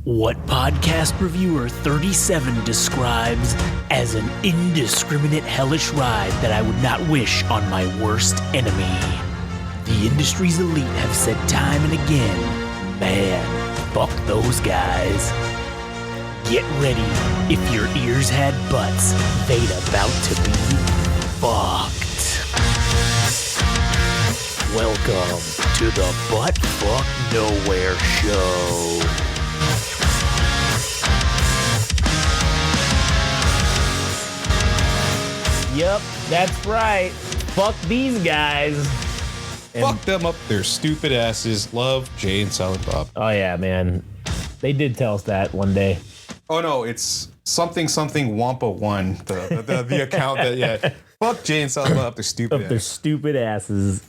What podcast reviewer 37 describes as an indiscriminate hellish ride that I would not wish on my worst enemy. The industry's elite have said time and again, man, fuck those guys. Get ready, if your ears had butts, they'd about to be fucked. Welcome to the Butt Fuck Nowhere Show. Yep, that's right. Fuck these guys. And fuck them up their stupid asses. Love, Jay and Silent Bob. Oh yeah, man. They did tell us that one day. Oh no, it's something Wampa 1, the account that, yeah. Fuck Jay and Silent Bob up their stupid their stupid asses.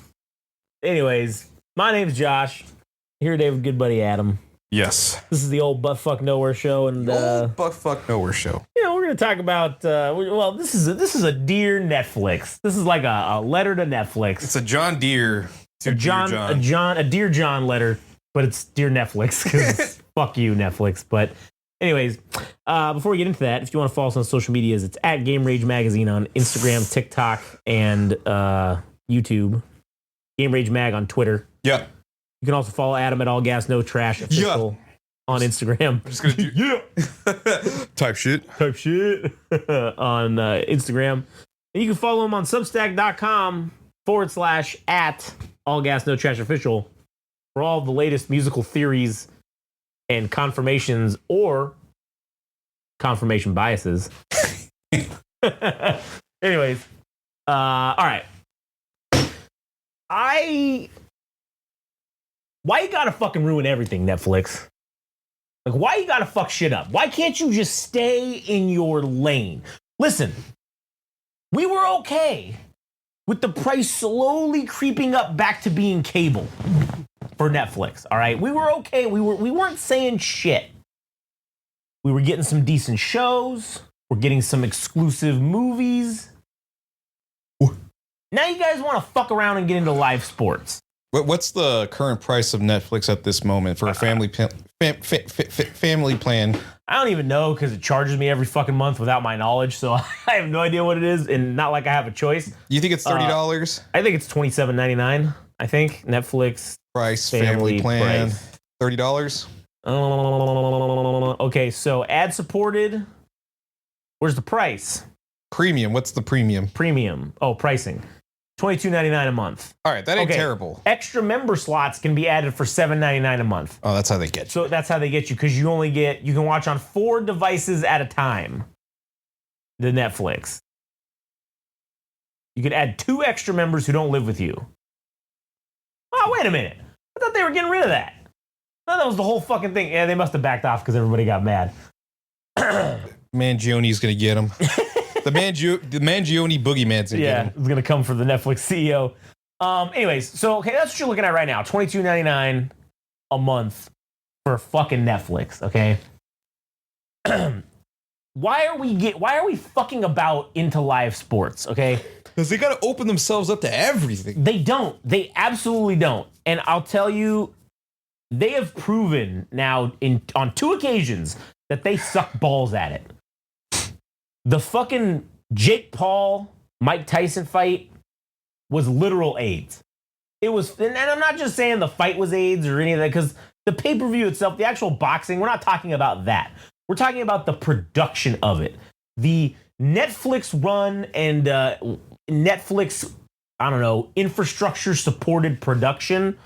Anyways, my name's Josh. Here today with good buddy Adam. Yes. This is the old Butt Fuck Nowhere Show, and old Butt Fuck Nowhere Show. You know, we're gonna talk about this is a dear Netflix. This is like a letter to Netflix. It's a John Deere to a Dear John letter, but it's Dear Netflix because fuck you Netflix. But anyways, before we get into that, if you want to follow us on social medias, it's at Game Rage Magazine on Instagram, TikTok, and YouTube. Game Rage Mag on Twitter. Yeah. You can also follow Adam at All Gas No Trash official on Instagram. I'm just gonna do type shit on Instagram. And you can follow him on Substack.com/at All Gas No Trash official for all the latest musical theories and confirmations or confirmation biases. Anyways, all right. Why you gotta fucking ruin everything, Netflix? Like, why you gotta fuck shit up? Why can't you just stay in your lane? Listen, we were okay with the price slowly creeping up back to being cable for Netflix, all right? We were okay. We weren't saying shit. We were getting some decent shows. We're getting some exclusive movies. Now you guys want to fuck around and get into live sports. What's the current price of Netflix at this moment for a family family plan? I don't even know because it charges me every fucking month without my knowledge, so I have no idea what it is, and not like I have a choice. You think it's $30? I think it's $27.99. I think Netflix price family plan price. $30. Okay, so ad supported. Where's the price? Premium. What's the premium? Premium. Oh, pricing. $22.99 a month. All right, that ain't terrible. Extra member slots can be added for $7.99 a month. Oh, that's how they get you. So that's how they get you, because you can watch on 4 devices at a time. The Netflix. You could add 2 extra members who don't live with you. Oh, wait a minute. I thought they were getting rid of that. I thought that was the whole fucking thing. Yeah, they must have backed off because everybody got mad. Mangioni's gonna get him. The Mangione boogeyman's gonna get him. It's gonna come for the Netflix CEO. Anyways, so okay, that's what you're looking at right now. $22.99 a month for fucking Netflix. Okay. Why are we fucking about into live sports? Okay. Because they gotta open themselves up to everything. They don't. They absolutely don't. And I'll tell you, they have proven now on 2 occasions that they suck balls at it. The fucking Jake Paul, Mike Tyson fight was literal AIDS. It was, and I'm not just saying the fight was AIDS or any of that, because the pay-per-view itself, the actual boxing, we're not talking about that. We're talking about the production of it. The Netflix run and Netflix, infrastructure supported production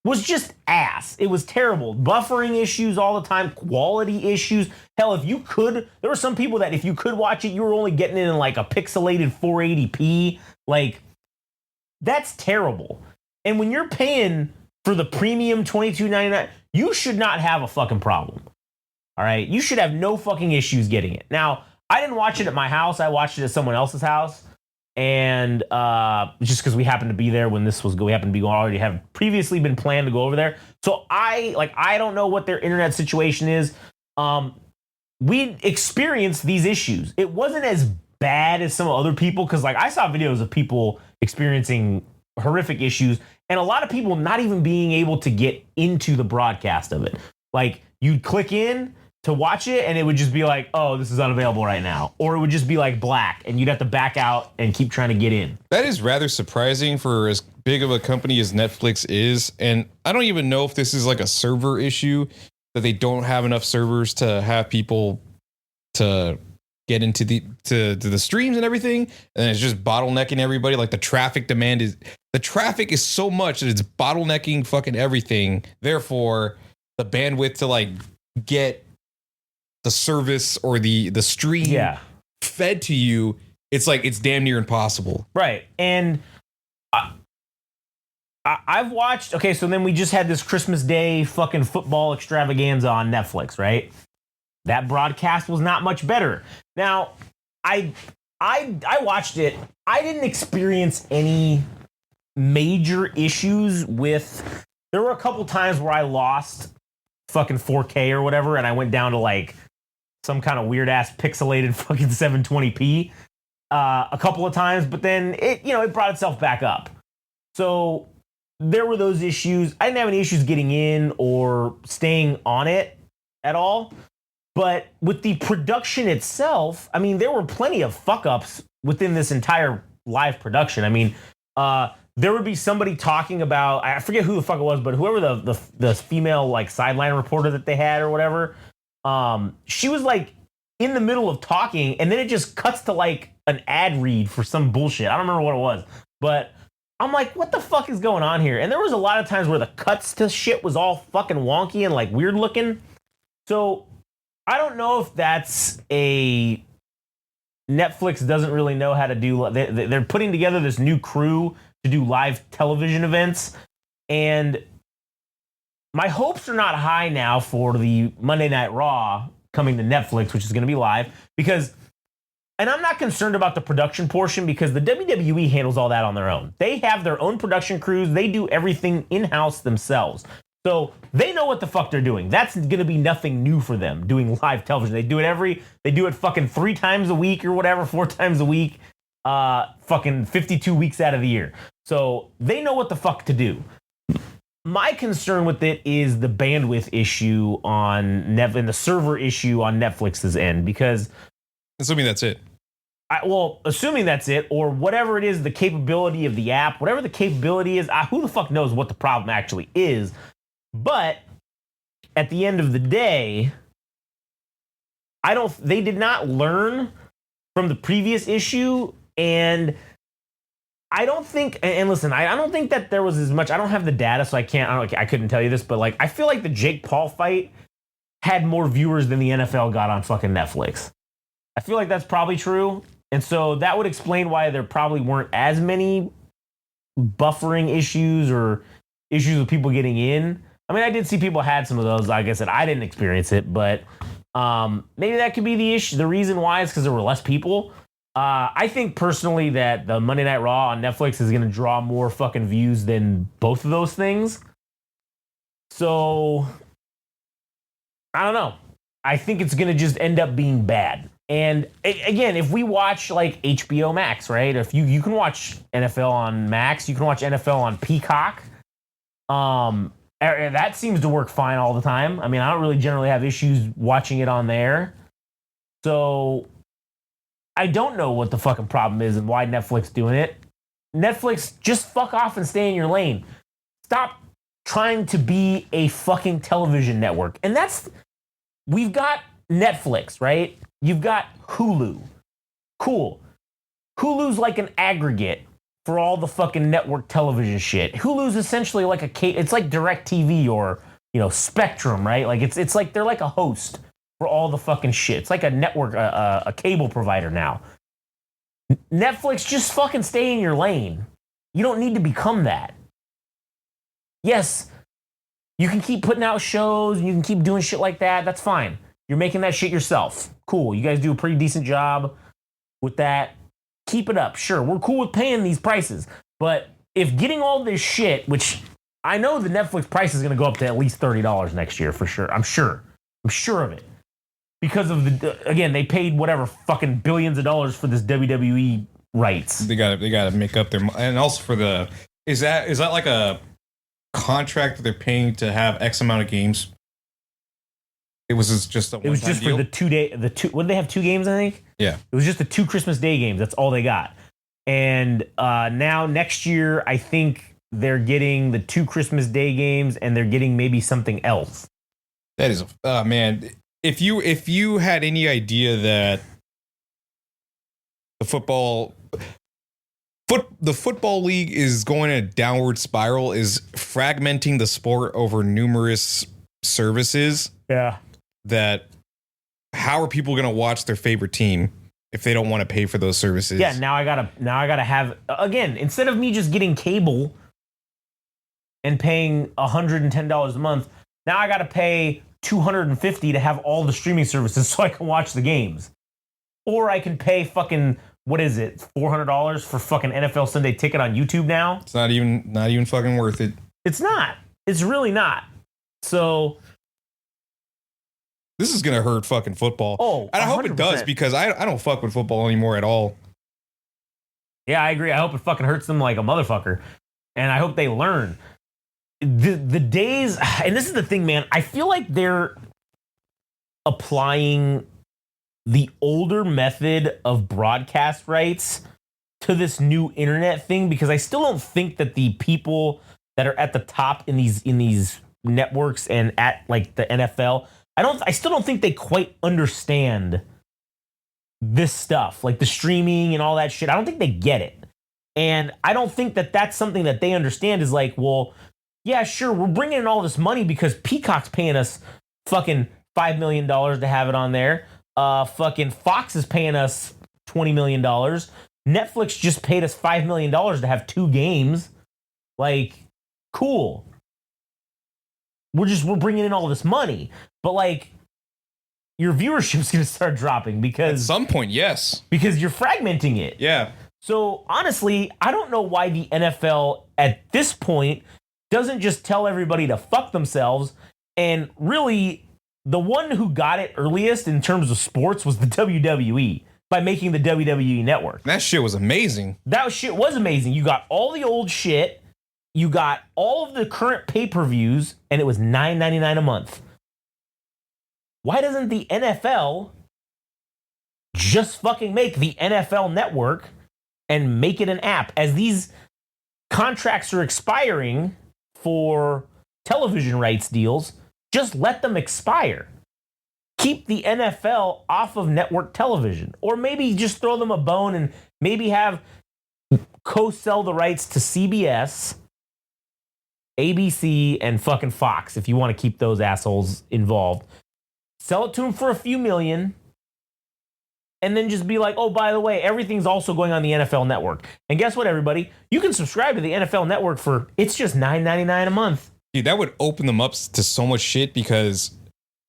was just ass. It was terrible. Buffering issues all the time, quality issues. Hell, there were some people that if you could watch it, you were only getting it in like a pixelated 480p. Like, that's terrible. And when you're paying for the premium $22.99, you should not have a fucking problem. All right? You should have no fucking issues getting it. Now, I didn't watch it at my house. I watched it at someone else's house. And just because we happened to be there when this was we happened to be already have previously been planned to go over there. So I don't know what their internet situation is. We experienced these issues. It wasn't as bad as some other people, because I saw videos of people experiencing horrific issues and a lot of people not even being able to get into the broadcast of it. Like, you'd click in to watch it, and it would just be like, oh, this is unavailable right now. Or it would just be like black, and you'd have to back out and keep trying to get in. That is rather surprising for as big of a company as Netflix is. And I don't even know if this is like a server issue, that they don't have enough servers to have people to get into the streams and everything. And it's just bottlenecking everybody. Like the traffic is so much that it's bottlenecking fucking everything. Therefore, the bandwidth to like get the service or the stream fed to you, it's like it's damn near impossible. Right. And I've watched, okay, so then we just had this Christmas Day fucking football extravaganza on Netflix, right? That broadcast was not much better. Now, I watched it. I didn't experience any major issues with, there were a couple times where I lost fucking 4K or whatever, and I went down to like some kind of weird ass pixelated fucking 720p a couple of times, but then it brought itself back up. So there were those issues. I didn't have any issues getting in or staying on it at all. But with the production itself, I mean, there were plenty of fuck ups within this entire live production. I mean, there would be somebody talking about, I forget who the fuck it was, but whoever the female like sideline reporter that they had or whatever, she was like in the middle of talking, and then it just cuts to like an ad read for some bullshit. I don't remember what it was, but I'm like, what the fuck is going on here? And there was a lot of times where the cuts to shit was all fucking wonky and like weird looking. So I don't know if that's a Netflix doesn't really know how to do. They're putting together this new crew to do live television events, and my hopes are not high now for the Monday Night Raw coming to Netflix, which is going to be live, because, and I'm not concerned about the production portion because the WWE handles all that on their own. They have their own production crews. They do everything in-house themselves. So they know what the fuck they're doing. That's going to be nothing new for them doing live television. They do it fucking 3 times a week or whatever, 4 times a week, fucking 52 weeks out of the year. So they know what the fuck to do. My concern with it is the bandwidth issue on and the server issue on Netflix's end, because assuming that's it. Assuming that's it, or whatever it is, the capability of the app, whatever the capability is, who the fuck knows what the problem actually is. But at the end of the day, they did not learn from the previous issue, and I don't think, and listen, I don't think that there was as much, I don't have the data, so I couldn't tell you this, but like, I feel like the Jake Paul fight had more viewers than the NFL got on fucking Netflix. I feel like that's probably true. And so that would explain why there probably weren't as many buffering issues or issues with people getting in. I mean, I did see people had some of those. Like I said, I didn't experience it, but maybe that could be the issue. The reason why is because there were less people. I think personally that the Monday Night Raw on Netflix is going to draw more fucking views than both of those things. So I don't know. I think it's going to just end up being bad. And again, if we watch like HBO Max, right? If you can watch NFL on Max, you can watch NFL on Peacock. That seems to work fine all the time. I mean, I don't really generally have issues watching it on there. So I don't know what the fucking problem is and why Netflix doing it. Netflix, just fuck off and stay in your lane. Stop trying to be a fucking television network. And we've got Netflix, right? You've got Hulu. Cool. Hulu's like an aggregate for all the fucking network television shit. Hulu's essentially like it's like DirecTV or, Spectrum, right? Like it's like they're like a host for all the fucking shit. It's like a network, a cable provider now. Netflix, just fucking stay in your lane. You don't need to become that. Yes, you can keep putting out shows, you can keep doing shit like that. That's fine. You're making that shit yourself. Cool. You guys do a pretty decent job with that. Keep it up. Sure, we're cool with paying these prices. But if getting all this shit, which I know the Netflix price is going to go up to at least $30 next year for sure. I'm sure of it. Because of again, they paid whatever fucking billions of dollars for this WWE rights. They got to make up their, and also for the, is that like a contract that they're paying to have X amount of games It was just a It was just deal? for what did they have, 2 games, I think? Yeah. It was just the 2 Christmas Day games. That's all they got. And now next year, I think they're getting the 2 Christmas Day games, and they're getting maybe something else. That is, man. If you had any idea that the football league is going in a downward spiral, is fragmenting the sport over numerous services. Yeah. That how are people going to watch their favorite team if they don't want to pay for those services? Yeah. Now I gotta have, again, instead of me just getting cable and paying $110 a month, now I gotta pay $250 to have all the streaming services so I can watch the games. Or I can pay fucking, what is it, $400 for fucking NFL Sunday Ticket on YouTube now? It's not even fucking worth it. It's not. It's really not. So this is gonna hurt fucking football. Oh, and I hope it does, because I don't fuck with football anymore at all. Yeah, I agree. I hope it fucking hurts them like a motherfucker. And I hope they learn. The days, and this is the thing, man, I feel like they're applying the older method of broadcast rights to this new internet thing, because I still don't think that the people that are at the top in these networks and at like the NFL, I still don't think they quite understand this stuff, like the streaming and all that shit. I don't think they get it. And I don't think that that's something that they understand is like, well, yeah, sure, we're bringing in all this money because Peacock's paying us fucking $5 million to have it on there. Fucking Fox is paying us $20 million. Netflix just paid us $5 million to have 2 games. Like, cool. We're bringing in all this money. But like, your viewership's going to start dropping because at some point, yes, because you're fragmenting it. Yeah. So honestly, I don't know why the NFL at this point doesn't just tell everybody to fuck themselves. And really, the one who got it earliest in terms of sports was the WWE by making the WWE Network. That shit was amazing. That shit was amazing. You got all the old shit. You got all of the current pay-per-views, and it was $9.99 a month. Why doesn't the NFL just fucking make the NFL Network and make it an app? As these contracts are expiring for television rights deals, just let them expire. Keep the NFL off of network television. Or maybe just throw them a bone and maybe have co-sell the rights to CBS, ABC, and fucking Fox if you want to keep those assholes involved. Sell it to them for a few million. And then just be like, oh, by the way, everything's also going on the NFL Network. And guess what, everybody? You can subscribe to the NFL Network for, it's just $9.99 a month. Dude, that would open them up to so much shit, because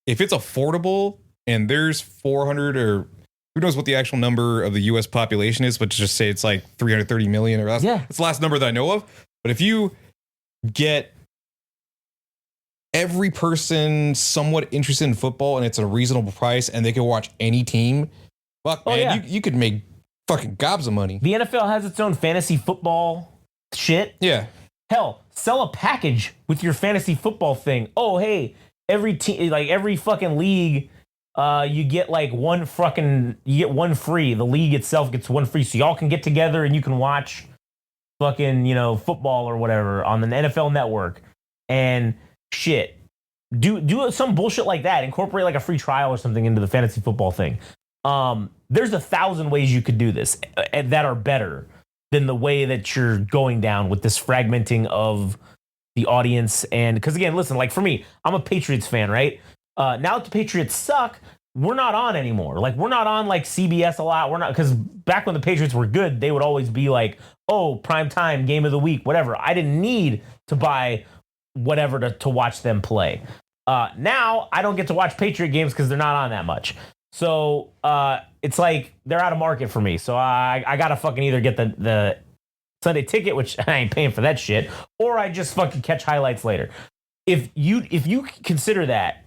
if it's affordable and there's 400 or who knows what the actual number of the U.S. population is, but just say it's like 330 million, or that's the last number that I know of. But if you get every person somewhat interested in football and it's a reasonable price and they can watch any team, fuck, man, you could make fucking gobs of money. The NFL has its own fantasy football shit. Yeah. Hell, sell a package with your fantasy football thing. Oh, hey, every team, like every fucking league, you get like one free. The league itself gets one free, so y'all can get together and you can watch fucking, football or whatever on the NFL Network and shit. Do some bullshit like that. Incorporate like a free trial or something into the fantasy football thing. There's 1,000 ways you could do this that are better than the way that you're going down with this fragmenting of the audience. And because again, listen, like for me, I'm a Patriots fan, right? Now that the Patriots suck, we're not on anymore. Like we're not on like CBS a lot. We're not, because back when the Patriots were good, they would always be like, oh, prime time, game of the week, whatever. I didn't need to buy whatever to watch them play. Now I don't get to watch Patriot games because they're not on that much. So it's like they're out of market for me. So I gotta fucking either get the Sunday Ticket, which I ain't paying for that shit, or I just fucking catch highlights later. If you consider that,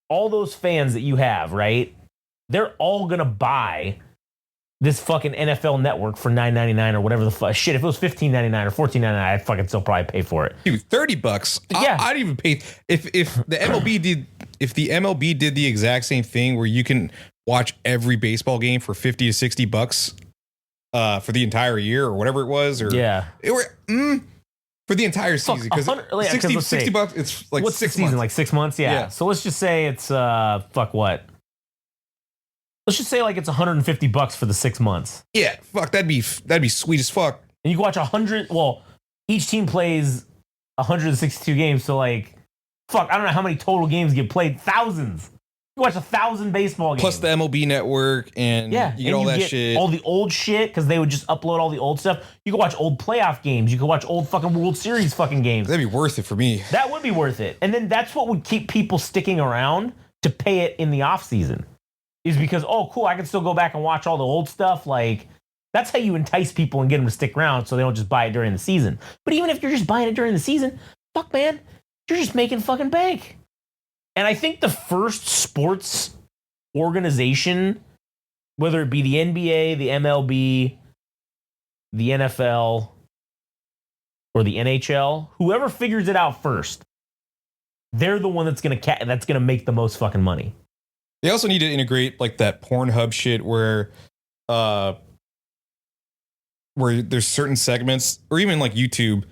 all those fans that you have, right? They're all gonna buy this fucking NFL Network for $9.99 or whatever the fuck. Shit, if it was $15.99 or $14.99, I'd fucking still probably pay for it. Dude, $30. Yeah. I'd even pay if the MLB did if the MLB did the exact same thing where you can watch every baseball game for $50 to $60 for the entire year or whatever it was, or for the entire season, because $60 it's like what's 6 the season, months. like 6 months? Yeah. So let's just say it's what? Let's just say like it's $150 for the 6 months. Yeah, fuck, that'd be sweet as fuck. And you can watch 100. Well, each team plays 162 games, so like, fuck, I don't know how many total games get played. Thousands. You watch 1,000 baseball games. Plus the MLB network, and you get all that shit. All the old shit, because they would just upload all the old stuff. You could watch old playoff games. You could watch old fucking World Series fucking games. That'd be worth it for me. That would be worth it. And then that's what would keep people sticking around to pay it in the off season. Is because, oh, cool, I can still go back and watch all the old stuff. Like, that's how you entice people and get them to stick around so they don't just buy it during the season. But even if you're just buying it during the season, fuck, man, you're just making fucking bank. And I think the first sports organization, whether it be the NBA, the MLB, the NFL, or the NHL, whoever figures it out first, they're the one that's gonna make the most fucking money. They also need to integrate like that Pornhub shit where there's certain segments, or even like YouTube,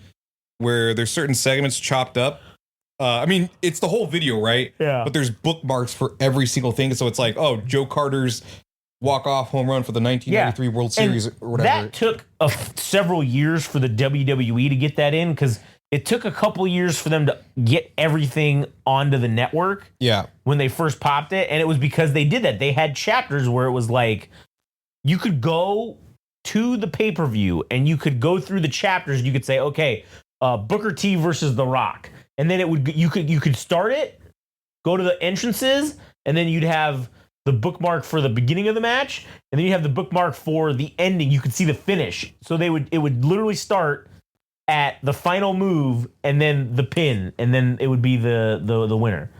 where there's certain segments chopped up. I mean, it's the whole video, right? Yeah. But there's bookmarks for every single thing. So it's like, oh, Joe Carter's walk-off home run for the 1993 World Series or whatever. That took several years for the WWE to get that in, because it took a couple years for them to get everything onto the network. Yeah. When they first popped it. And it was because they did that. They had chapters where it was like, you could go to the pay-per-view and you could go through the chapters. You could say, okay, Booker T versus The Rock. And then you could start it, go to the entrances, and then you'd have the bookmark for the beginning of the match, and then you have the bookmark for the ending. You could see the finish. So it would literally start at the final move and then the pin, and then it would be the winner.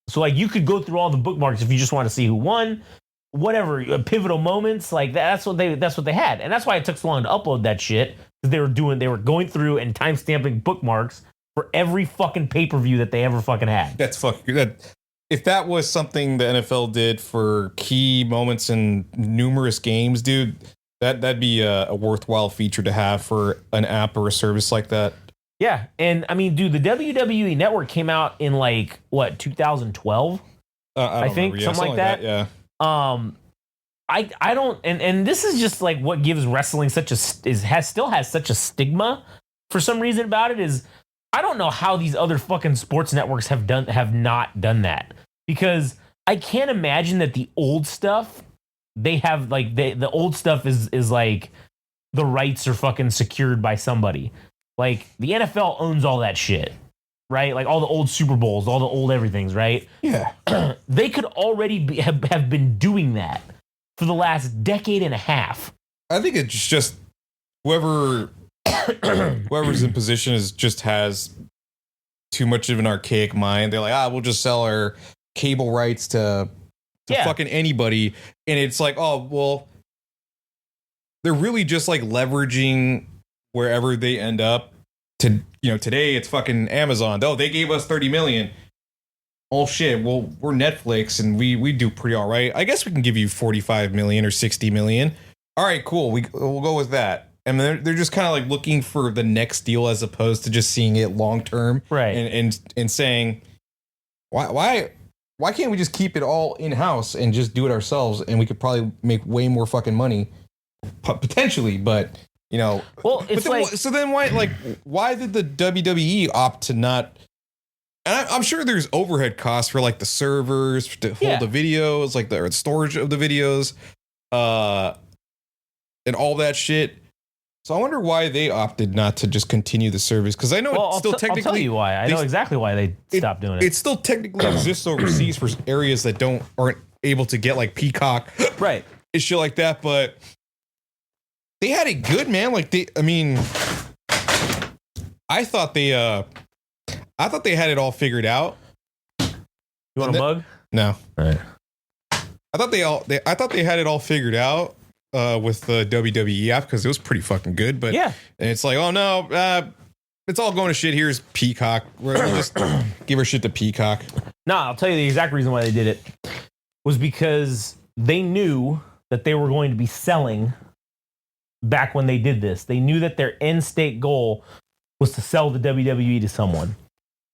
So like you could go through all the bookmarks if you just want to see who won, whatever, pivotal moments, like that's what they had. And that's why it took so long to upload that shit, because they were going through and timestamping bookmarks for every fucking pay-per-view that they ever fucking had. That's fucking that. If that was something the NFL did for key moments in numerous games, dude, that'd be a worthwhile feature to have for an app or a service like that. Yeah, and I mean, dude, the WWE Network came out in like what, 2012? I think remember. something like that. Yeah. I don't, and this is just like what gives wrestling still has such a stigma for some reason about it, is I don't know how these other fucking sports networks have not done that, because I can't imagine that the old stuff they have, like the old stuff is like the rights are fucking secured by somebody. Like the NFL owns all that shit, right? Like all the old Super Bowls, all the old everything's, right? Yeah. They could already have been doing that for the last decade and a half. I think it's just whoever's in position has too much of an archaic mind. They're like, we'll just sell our cable rights to fucking anybody. And it's like, oh, well, they're really just like leveraging wherever they end up to, today it's fucking Amazon. Oh, they gave us 30 million. Oh shit. Well, we're Netflix and we do pretty all right. I guess we can give you 45 million or 60 million. All right, cool. We'll go with that. And they're just kind of like looking for the next deal as opposed to just seeing it long term, right? And saying, why can't we just keep it all in house and just do it ourselves, and we could probably make way more fucking money potentially, but well, it's why did the WWE opt to not? And I'm sure there's overhead costs for like the servers to hold the videos, like the storage of the videos, and all that shit. So I wonder why they opted not to just continue the service, because I know it's still technically. I'll tell you why. I know exactly why they stopped doing it. It still technically exists overseas for areas that aren't able to get like Peacock, right? And shit like that. But they had it good, man. Like I thought they had it all figured out. You want a mug? No. All right. I thought they had it all figured out. With the WWE app, because it was pretty fucking good, but yeah, and it's like, oh no, it's all going to shit. Here's Peacock. We'll just give her shit to Peacock. No, I'll tell you the exact reason why they did it was because they knew that they were going to be selling back when they did this. They knew that their end state goal was to sell the WWE to someone.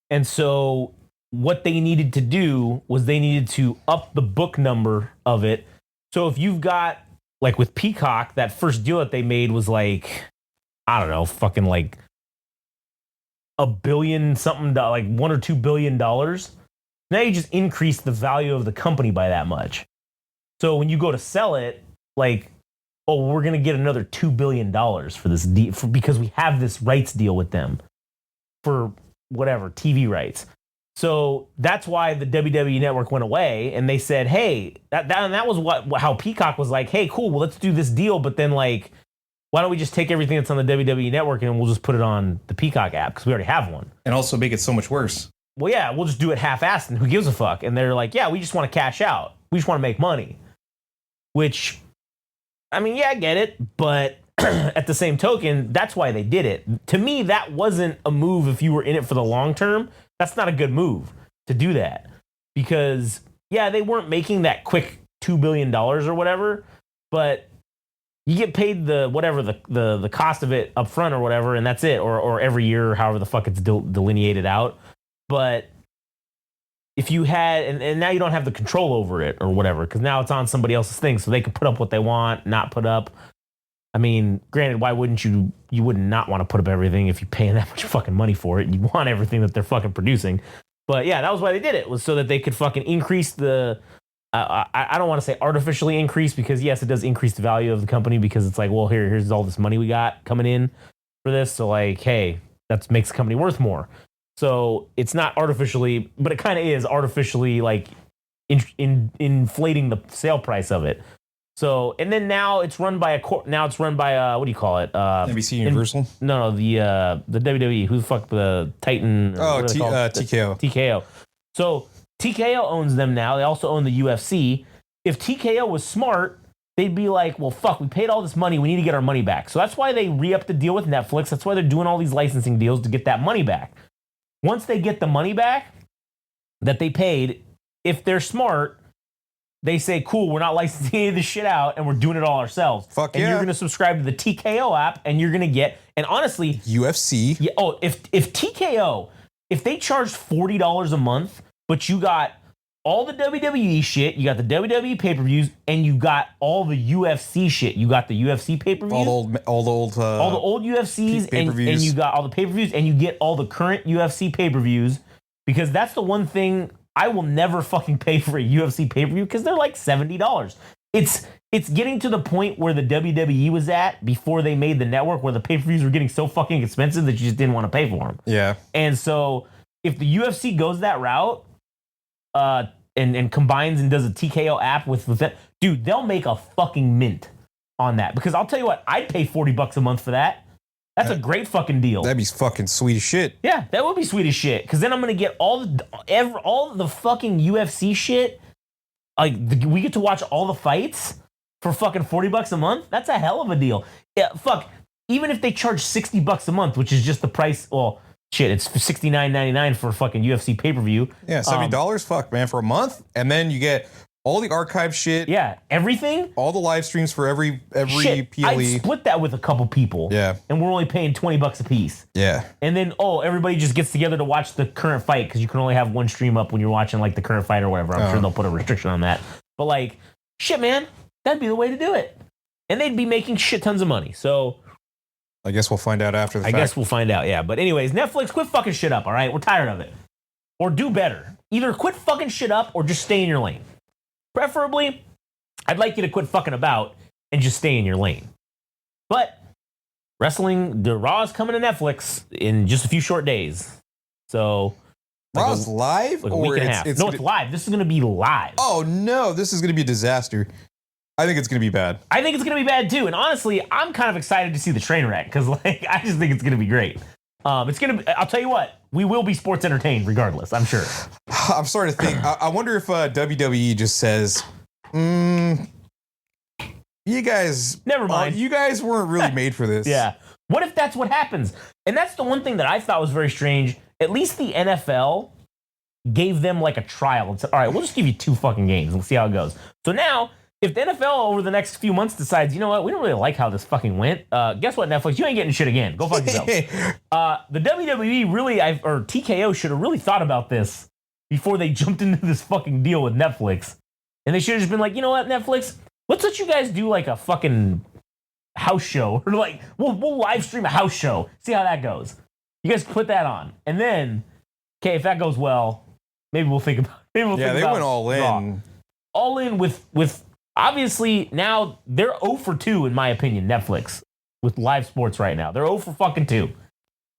And so what they needed to do was they needed to up the book number of it. So if you've got, like with Peacock, that first deal that they made was like, I don't know, fucking like $1 billion something, like $1 or $2 billion. Now you just increase the value of the company by that much. So when you go to sell it, like, oh, we're going to get another $2 billion for this deal because we have this rights deal with them for whatever, TV rights. So that's why the WWE Network went away, and they said, hey, that was how Peacock was like, hey, cool, well, let's do this deal, but then, like, why don't we just take everything that's on the WWE Network and we'll just put it on the Peacock app because we already have one. And also make it so much worse. Well, yeah, we'll just do it half-assed and who gives a fuck? And they're like, yeah, we just want to cash out. We just want to make money. Which, I mean, yeah, I get it, but at the same token, that's why they did it. To me, that wasn't a move if you were in it for the long term. That's not a good move to do that. Because, yeah, they weren't making that quick $2 billion or whatever, but you get paid the cost of it up front or whatever, and that's it, or every year, or however the fuck it's delineated out. But if you had, and now you don't have the control over it or whatever, because now it's on somebody else's thing, so they can put up what they want, not put up. I mean, granted, why wouldn't you would not want to put up everything if you're paying that much fucking money for it. You want everything that they're fucking producing. But yeah, that was why they did it, was so that they could fucking increase the, I don't want to say artificially increase, because yes, it does increase the value of the company because it's like, well, here's all this money we got coming in for this. So like, hey, that makes the company worth more. So it's not artificially, but it kind of is artificially like inflating the sale price of it. So, and then now it's run by what do you call it? NBC Universal? No, the WWE. Who the fuck, the Titan? Oh, TKO. TKO. So TKO owns them now. They also own the UFC. If TKO was smart, they'd be like, well, fuck, we paid all this money. We need to get our money back. So that's why they re-upped the deal with Netflix. That's why they're doing all these licensing deals to get that money back. Once they get the money back that they paid, if they're smart, they say, cool, we're not licensing any of this shit out and we're doing it all ourselves. Fuck and yeah. You're going to subscribe to the TKO app and you're going to get, and honestly, UFC. Yeah, oh, if TKO, if they charged $40 a month, but you got all the WWE shit, you got the WWE pay-per-views, and you got all the UFC shit. You got the UFC pay-per-views, all the old UFCs, pay-per-views. and you got all the pay-per-views, and you get all the current UFC pay-per-views, because that's the one thing I will never fucking pay for a UFC pay-per-view, because they're like $70. It's getting to the point where the WWE was at before they made the network, where the pay-per-views were getting so fucking expensive that you just didn't want to pay for them. Yeah. And so if the UFC goes that route, and combines and does a TKO app with that, dude, they'll make a fucking mint on that. Because I'll tell you what, I'd pay $40 a month for that. That's a great fucking deal. That'd be fucking sweet as shit. Yeah, that would be sweet as shit. Because then I'm gonna get all the fucking UFC shit. Like we get to watch all the fights for fucking $40 a month. That's a hell of a deal. Yeah, fuck. Even if they charge $60 a month, which is just the price. Well, shit, it's $69.99 for a fucking UFC pay-per-view. Yeah, $70, fuck, man, for a month. And then you get all the archive shit. Yeah, everything. All the live streams for every shit, PLE. I'd split that with a couple people. Yeah. And we're only paying $20 a piece. Yeah. And then, everybody just gets together to watch the current fight, because you can only have one stream up when you're watching, like, the current fight or whatever. I'm sure they'll put a restriction on that. But, like, shit, man, that'd be the way to do it. And they'd be making shit tons of money. So I guess we'll find out after the fact. I guess we'll find out, yeah. But anyways, Netflix, quit fucking shit up, all right? We're tired of it. Or do better. Either quit fucking shit up or just stay in your lane. Preferably, I'd like you to quit fucking about and just stay in your lane. But wrestling, the Raw is coming to Netflix in just a few short days. So Raw's live? Like a week and a half. It's live. This is going to be live. Oh, no. This is going to be a disaster. I think it's going to be bad. I think it's going to be bad, too. And honestly, I'm kind of excited to see the train wreck, because like I just think it's going to be great. It's going to. I'll tell you what. We will be sports entertained regardless, I'm sure. I'm starting to think. I wonder if WWE just says, you guys... Never mind. You guys weren't really made for this. Yeah. What if that's what happens? And that's the one thing that I thought was very strange. At least the NFL gave them like a trial and said, all right, we'll just give you 2 fucking games. We'll see how it goes. So now, if the NFL over the next few months decides, you know what, we don't really like how this fucking went, guess what, Netflix? You ain't getting shit again. Go fuck yourself. The WWE really, or TKO should have really thought about this before they jumped into this fucking deal with Netflix. And they should have just been like, you know what, Netflix, let's let you guys do like a fucking house show. Or like, we'll live stream a house show. See how that goes. You guys put that on. And then, okay, if that goes well, maybe we'll think about it. Yeah, they went all in. Raw. All in with obviously now they're 0 for 2 in my opinion, Netflix, with live sports right now. They're 0 for fucking 2.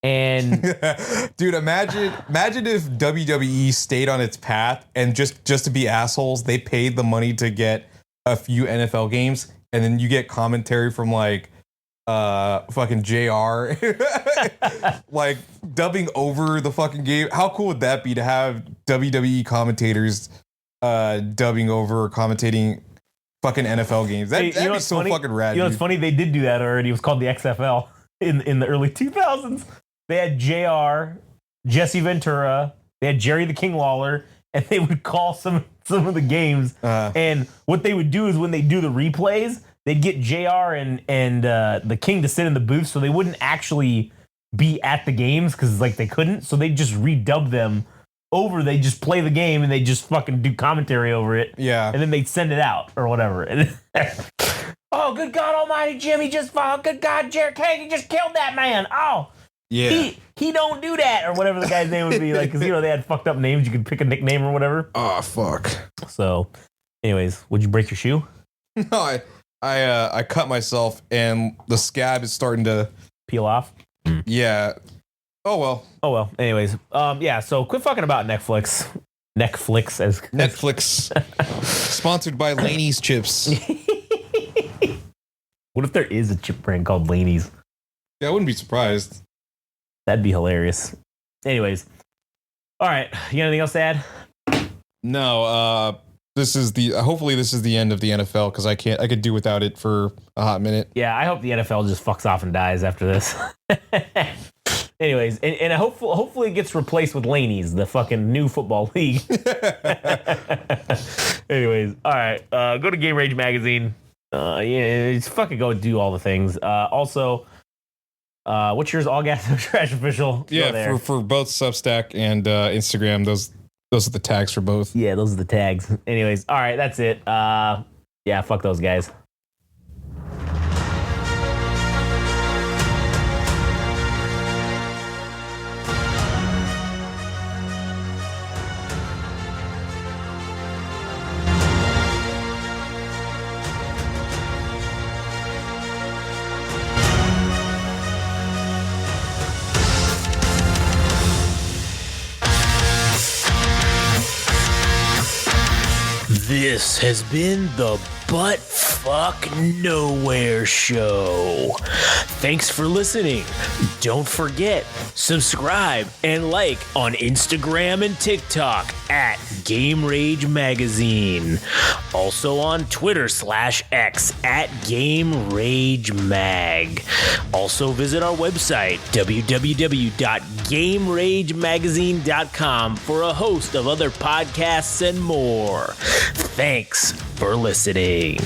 And dude, imagine if WWE stayed on its path and just to be assholes, they paid the money to get a few NFL games, and then you get commentary from like fucking JR like dubbing over the fucking game. How cool would that be to have WWE commentators dubbing over or commentating fucking NFL games? That'd be so funny? Fucking rad. You know, dude. it's funny, they did do that already. It was called the XFL in the early 2000s. They had JR, Jesse Ventura, they had Jerry the King Lawler, and they would call some of the games. And what they would do is when they do the replays, they'd get JR and the King to sit in the booth, so they wouldn't actually be at the games because like they couldn't. So they just redub them over. They just play the game and they just fucking do commentary over it. Yeah, and then they'd send it out or whatever. And oh, good God Almighty, Jimmy just fought. Good God, Jared Kagan just killed that man. Oh. Yeah, he don't do that or whatever the guy's name would be, like, because you know they had fucked up names. You could pick a nickname or whatever. Oh fuck. So, anyways, would you break your shoe? No, I cut myself and the scab is starting to peel off. Yeah. Oh well. Anyways, yeah. So quit fucking about Netflix. Netflix sponsored by Laney's Chips. What if there is a chip brand called Laney's? Yeah, I wouldn't be surprised. That'd be hilarious. Anyways, all right. You got anything else to add? No. Hopefully this is the end of the NFL because I could do without it for a hot minute. Yeah, I hope the NFL just fucks off and dies after this. Anyways, and hopefully it gets replaced with Laney's, the fucking new football league. Anyways, all right. Go to Game Rage Magazine. Yeah, just fucking go do all the things. Also, what's yours? All Gas No Trash Official. Yeah, for both Substack and Instagram. Those are the tags for both. Yeah, those are the tags. Anyways, all right, that's it. Yeah, fuck those guys. This has been the Butt Fuck Nowhere Show. Thanks for listening. Don't forget, subscribe and like on Instagram and TikTok at Game Rage Magazine. Also on Twitter/X at Game Rage Mag. Also visit our website, www.GameRageMagazine.com, for a host of other podcasts and more. Thanks for listening.